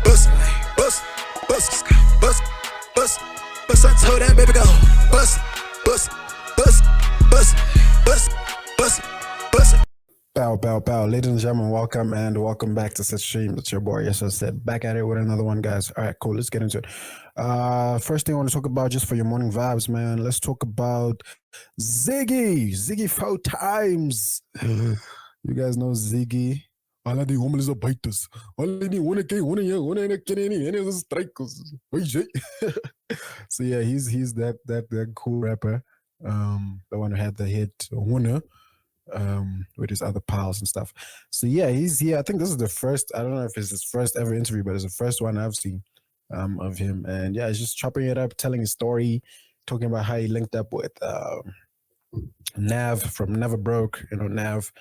bust, bust, bust, bust, bust, bust. I told that baby go bust, bust, bust, bust, bust, bust, bust. Bow, bow, bow. Ladies and gentlemen, welcome back to Set Stream. It's your boy, yes, I said, back at it with another one, guys. All right, cool. Let's get into it. First thing I want to talk about, just for your morning vibes, man. Let's talk about Ziggy4x. You guys know Ziggy. Alle die hommel is op buiters. Alle die honde kyk, honde jy, honde en ek ken nie. En is strykers. So yeah, he's that cool rapper. The one who had the hit Honor. With his other pals and stuff. So yeah, he's here. I think this is the first, I don't know if it's his first ever interview, but it's the first one I've seen of him. And yeah, he's just chopping it up, telling his story, talking about how he linked up with Nav from Neverbroke. You know, Nav,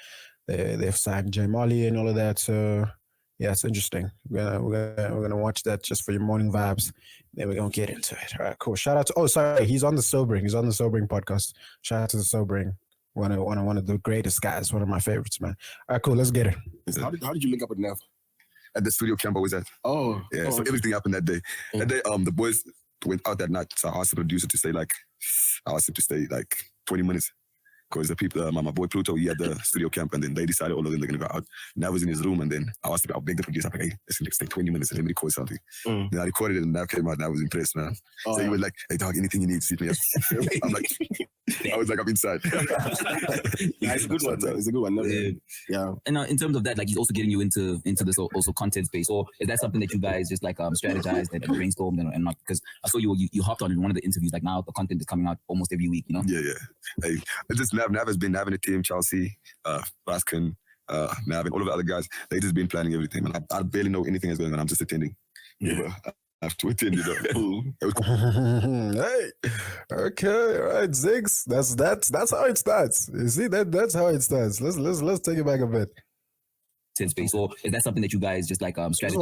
they've signed Molley and all of that. So yeah, it's interesting. We're gonna watch that just for your morning vibes. Then we're gonna get into it. All right, cool. Shout out to he's on the Sobering. He's on the Sobering podcast. Shout out to the Sobering. One of the greatest guys, one of my favorites, man. All right, cool, let's get it. How did you link up with Nev? At the studio camp I was at. Oh. Yeah, so everything happened that day. Yeah. That day, the boys went out that night, so I asked the producer to stay like 20 minutes. Because the people, my boy Pluto, he had the studio camp, and then they decided all of them they're gonna go out. Nav was in his room, and then I begged the producer, I'm like, hey, let's stay 20 minutes and let me record something. Then I recorded it, and Nav came out, and I was impressed, man. So he was like, hey dog, anything you need, sit me up. I'm like, I was like, I'm inside. Yeah, it's a good one. It's a good one. Yeah. And in terms of that, like he's also getting you into this also content space. Or is that something that you guys just like strategized and brainstormed and not? Because I saw you hopped on in one of the interviews. Like now the content is coming out almost every week. You know. Yeah. Hey, it's just Nav has been having a team. Chelsea, Baskin, Nav, and all of the other guys. They just been planning everything. And I barely know anything is going on. I'm just attending. Yeah. I have to attend, you know. Hey, okay, all right, Ziggs. That's how it starts. You see that's how it starts. Let's take it back a bit. Space. Or is that something that you guys just like strategized? I just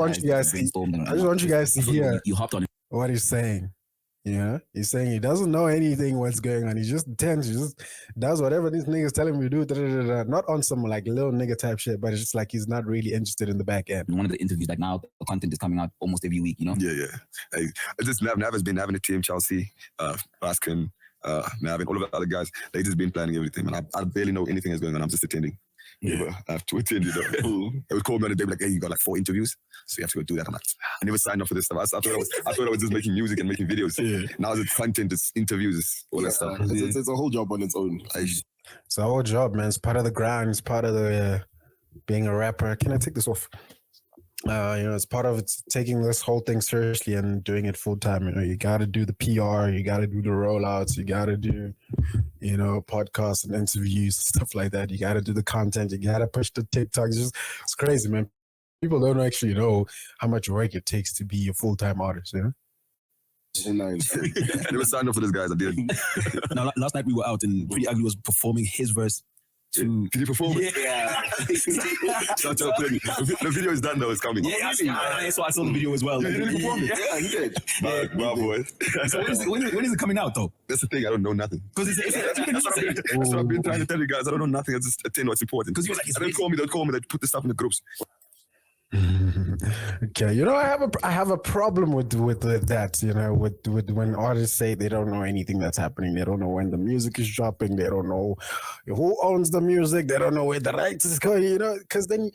want you guys to hear you hopped on what he's saying. Yeah, he's saying he doesn't know anything what's going on. He just attends. He just does whatever these niggas tell him to do. Not on some like little nigga type shit, but it's just like he's not really interested in the back end. In one of the interviews, like now the content is coming out almost every week, you know? Yeah. Hey, it's just Nav has been having a team. Chelsea, Baskin, Nav, and all of the other guys. They just been planning everything. And I barely know anything is going on. I'm just attending. Yeah, I have to attend, you know. They would call me on the day, like, hey, you got like 4 interviews, so you have to go do that. I'm like, I never signed up for this stuff. I thought I was just making music and making videos. Yeah. Now it's content, it's interviews, it's all that stuff. It's a whole job on its own. It's a whole job, man. It's part of the grind. It's part of the being a rapper. Can I take this off? It's part of it's taking this whole thing seriously and doing it full time. You know, you got to do the PR, you got to do the rollouts, you got to do, podcasts and interviews, stuff like that. You got to do the content, you got to push the TikTok. It's crazy, man. People don't actually know how much work it takes to be a full-time artist, you know? Nice. I never signed up for this, guys. I did. Now, last night we were out and Pretty Ugly was performing his verse. Can you perform it? Yeah. The video is done though, it's coming. Yeah, so I saw the video as well. You didn't perform it? Yeah, he did. Wow, boy. So when is it coming out though? That's the thing, I don't know nothing. Because that's what I've been trying to tell you guys. I don't know nothing. I just attend what's important. Because you was like, don't call me, they put the stuff in the groups. Okay, I have a problem with that, with when artists say they don't know anything that's happening. They don't know when the music is dropping. They don't know who owns the music. They don't know where the rights is going, because then,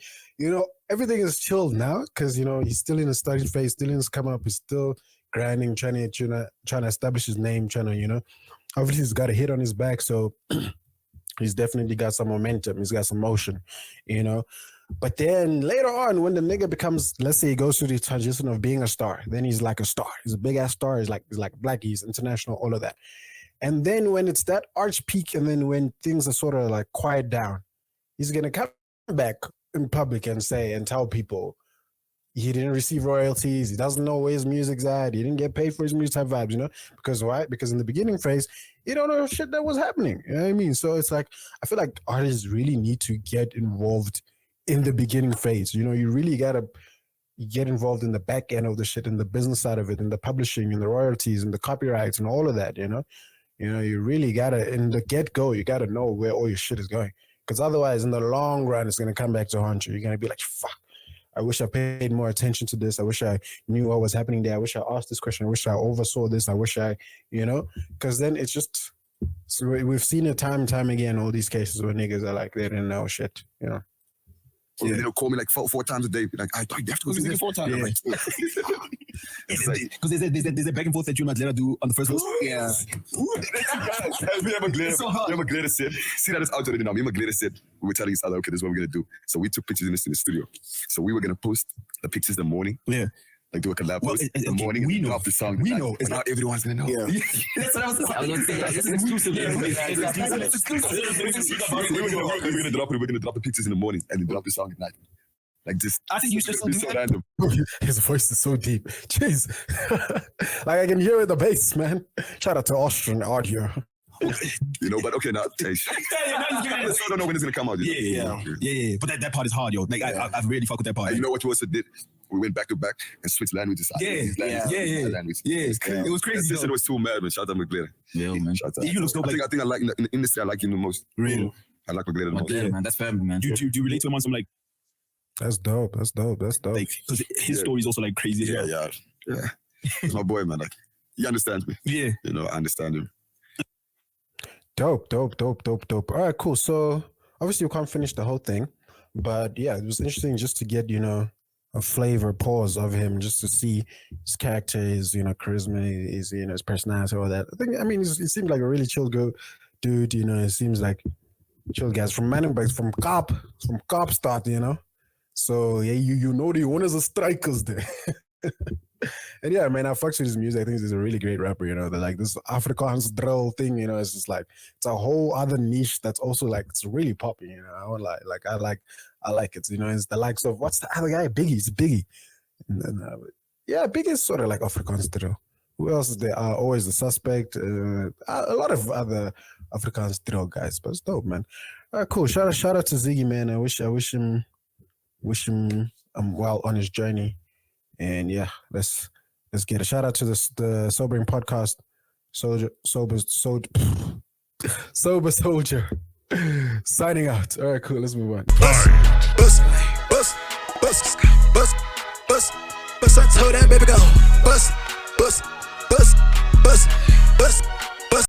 everything is chilled now because, he's still in a study phase, still in his come up, he's still grinding, trying to establish his name, obviously he's got a hit on his back, so he's definitely got some momentum, he's got some motion, But then later on, when the nigga becomes, let's say he goes through the transition of being a star, then he's like a star. He's a big ass star. He's like black, he's international, all of that. And then when it's that arch peak, and then when things are sort of like quiet down, he's gonna come back in public and tell people he didn't receive royalties, he doesn't know where his music's at, he didn't get paid for his music type vibes, Because why? Because in the beginning phase, you don't know shit that was happening. You know what I mean? So it's like, I feel like artists really need to get involved in the beginning phase. You really gotta get involved in the back end of the shit, in the business side of it, in the publishing, and the royalties, and the copyrights, and all of that. You really gotta, in the get-go, you gotta know where all your shit is going, because otherwise, in the long run, it's gonna come back to haunt you. You're gonna be like, fuck, I wish I paid more attention to this. I wish I knew what was happening there. I wish I asked this question. I wish I oversaw this. I wish I, because then it's just, so we've seen it time and time again, all these cases where niggas are like, they didn't know shit, Yeah. They'll call me like four times a day. Like, you have to go to 4 times. Yeah. Because there's a back and forth that you and Madlena do on the first verse. Yeah. Me and Magleda said, see that it's out already now. Me and Magleda said, we were telling each other, okay, this is what we're going to do. So we took pictures in the studio. So we were going to post the pictures in the morning. Yeah. Like do a collab post in the morning. We know. Drop the song. We know. It's not everyone's going to know. Yeah. That's what I was going to say. This is exclusive. It's exclusive. We're going to drop it. We're going to drop the pictures in the morning and then drop the song at night. Like just, I think you should still do so that. random. His voice is so deep. Jeez. Like I can hear it, the bass, man. Shout out to Austrian audio. But okay, now, I don't know when it's going to come out. Yeah. But that part is hard, yo. Like, I really fuck with that part. And you know what we also did? We went back to back and switched languages. Language. It was crazy. His sister was too mad, man. Shout out McGlaren. Yeah, man. Shout out. You look so I think I like in the industry, I like him the most. Real. I like McGlaren the most. Yeah, man. That's family, man. Do you relate to him on some like That's dope. because his story is also like crazy as well. Yeah. He's my boy, man. Like, he understands me. Yeah. I understand him. Dope. All right, cool. So obviously you can't finish the whole thing, but yeah, it was interesting just to get, a flavor pause of him, just to see his character, his, charisma, his, his personality, all that. He seemed like a really chill dude, it seems like chill guys from Manenberg, from Cop start, So yeah, the owners are strikers there. And yeah, man, I fucks with his music. I think he's a really great rapper, They're like this Afrikaans drill thing, it's just like it's a whole other niche that's also like it's really poppy, I won't lie. Like I like it, it's the likes of what's the other guy? Biggie. And then Biggie is sort of like Afrikaans drill. Who else is there? Always the Suspect, a lot of other Afrikaans drill guys, but it's dope, man. All right, cool. Shout out to Ziggy, man. I wish him well on his journey. And yeah, let's get a shout out to the Sobering Podcast, Sober Soldier, signing out. All right, cool. Let's move on. Bust. I told that baby go. Bust.